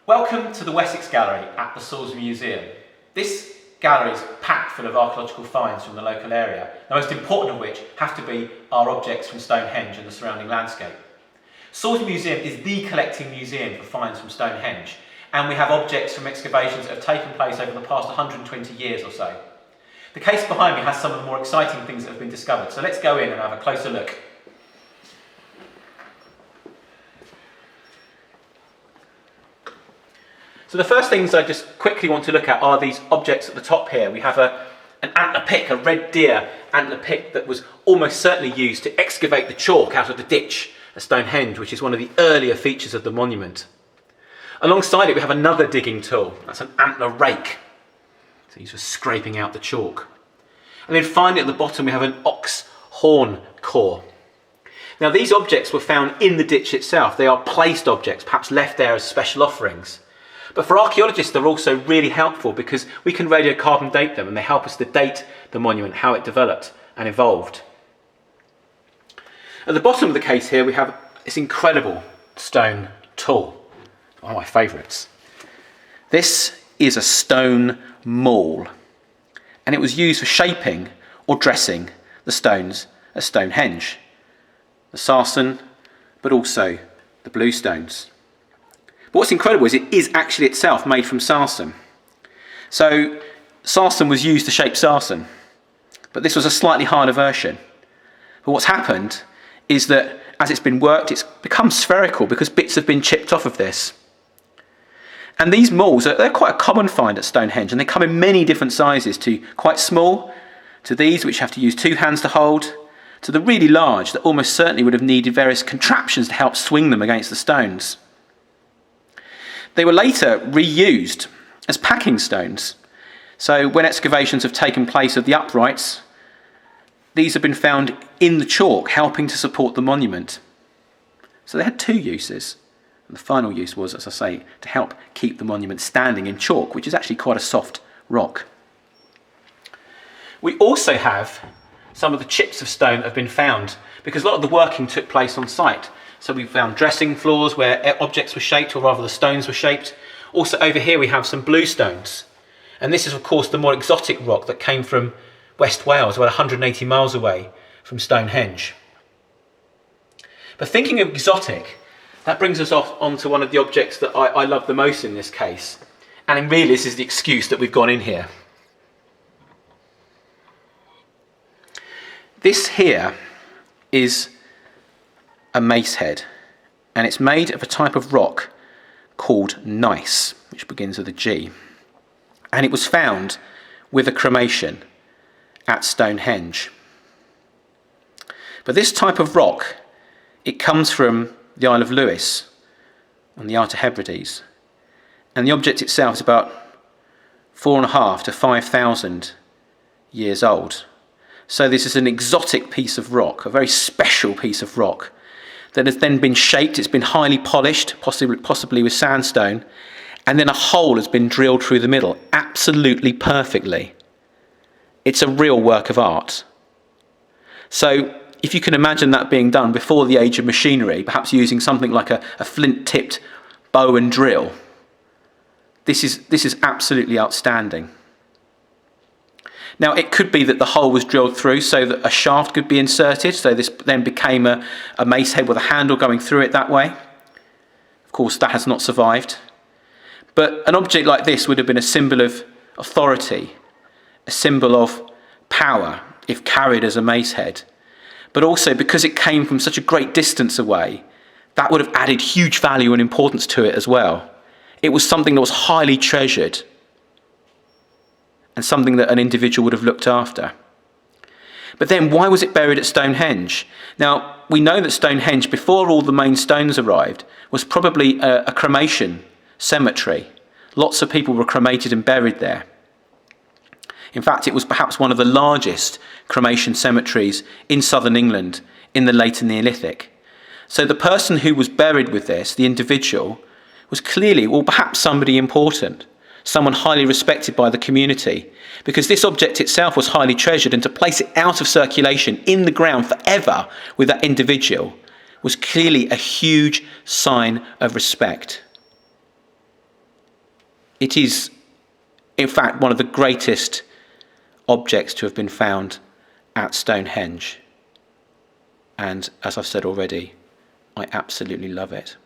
Welcome to the Wessex Gallery at the Salisbury Museum. This gallery is packed full of archaeological finds from the local area, the most important of which have to be our objects from Stonehenge and the surrounding landscape. Salisbury Museum is the collecting museum for finds from Stonehenge, and we have objects from excavations that have taken place over the past 120 years or so. The case behind me has some of the more exciting things that have been discovered, so let's go in and have a closer look. So the first things I just quickly want to look at are these objects at the top here. We have an antler pick, a red deer antler pick that was almost certainly used to excavate the chalk out of the ditch at Stonehenge, which is one of the earlier features of the monument. Alongside it we have another digging tool, that's an antler rake. So used for scraping out the chalk. And then finally at the bottom we have an ox horn core. Now these objects were found in the ditch itself. They are placed objects, perhaps left there as special offerings. But for archaeologists they're also really helpful because we can radiocarbon date them and they help us to date the monument, how it developed and evolved. At the bottom of the case here we have this incredible stone tool, one of my favourites. This is a stone maul and it was used for shaping or dressing the stones at Stonehenge, the sarsen but also the blue stones. But what's incredible is it is actually itself made from sarsen. So sarsen was used to shape sarsen, but this was a slightly harder version. But what's happened is that as it's been worked, it's become spherical because bits have been chipped off of this. And these mauls, they're quite a common find at Stonehenge, and they come in many different sizes, to quite small, to these which have to use two hands to hold, to the really large that almost certainly would have needed various contraptions to help swing them against the stones. They were later reused as packing stones. So when excavations have taken place of the uprights, these have been found in the chalk, helping to support the monument. So they had two uses. And the final use was, as I say, to help keep the monument standing in chalk, which is actually quite a soft rock. We also have some of the chips of stone that have been found, because a lot of the working took place on site. So we found dressing floors where objects were shaped, or rather the stones were shaped. Also over here we have some blue stones. And this is of course the more exotic rock that came from West Wales, about 180 miles away from Stonehenge. But thinking of exotic, that brings us on to one of the objects that I love the most in this case. And really this is the excuse that we've gone in here. This here is a mace head, and it's made of a type of rock called gneiss, which begins with a G. And it was found with a cremation at Stonehenge. But this type of rock, it comes from the Isle of Lewis on the Outer Hebrides, and the object itself is about 4,500 to 5,000 years old. So this is an exotic piece of rock, a very special piece of rock that has then been shaped. It's been highly polished, possibly with sandstone, and then a hole has been drilled through the middle, absolutely perfectly. It's a real work of art. So if you can imagine that being done before the age of machinery, perhaps using something like a flint-tipped bow and drill, this is absolutely outstanding. Now, it could be that the hole was drilled through so that a shaft could be inserted, so this then became a mace head with a handle going through it that way. Of course, that has not survived. But an object like this would have been a symbol of authority, a symbol of power, if carried as a mace head. But also, because it came from such a great distance away, that would have added huge value and importance to it as well. It was something that was highly treasured, and something that an individual would have looked after. But then why was it buried at Stonehenge? Now, we know that Stonehenge, before all the main stones arrived, was probably a cremation cemetery. Lots of people were cremated and buried there. In fact, it was perhaps one of the largest cremation cemeteries in southern England in the later Neolithic. So the person who was buried with this, the individual, was clearly, well, perhaps somebody important, someone highly respected by the community, because this object itself was highly treasured, and to place it out of circulation in the ground forever with that individual was clearly a huge sign of respect. it is, in fact, one of the greatest objects to have been found at Stonehenge. And as I've said already, I absolutely love it.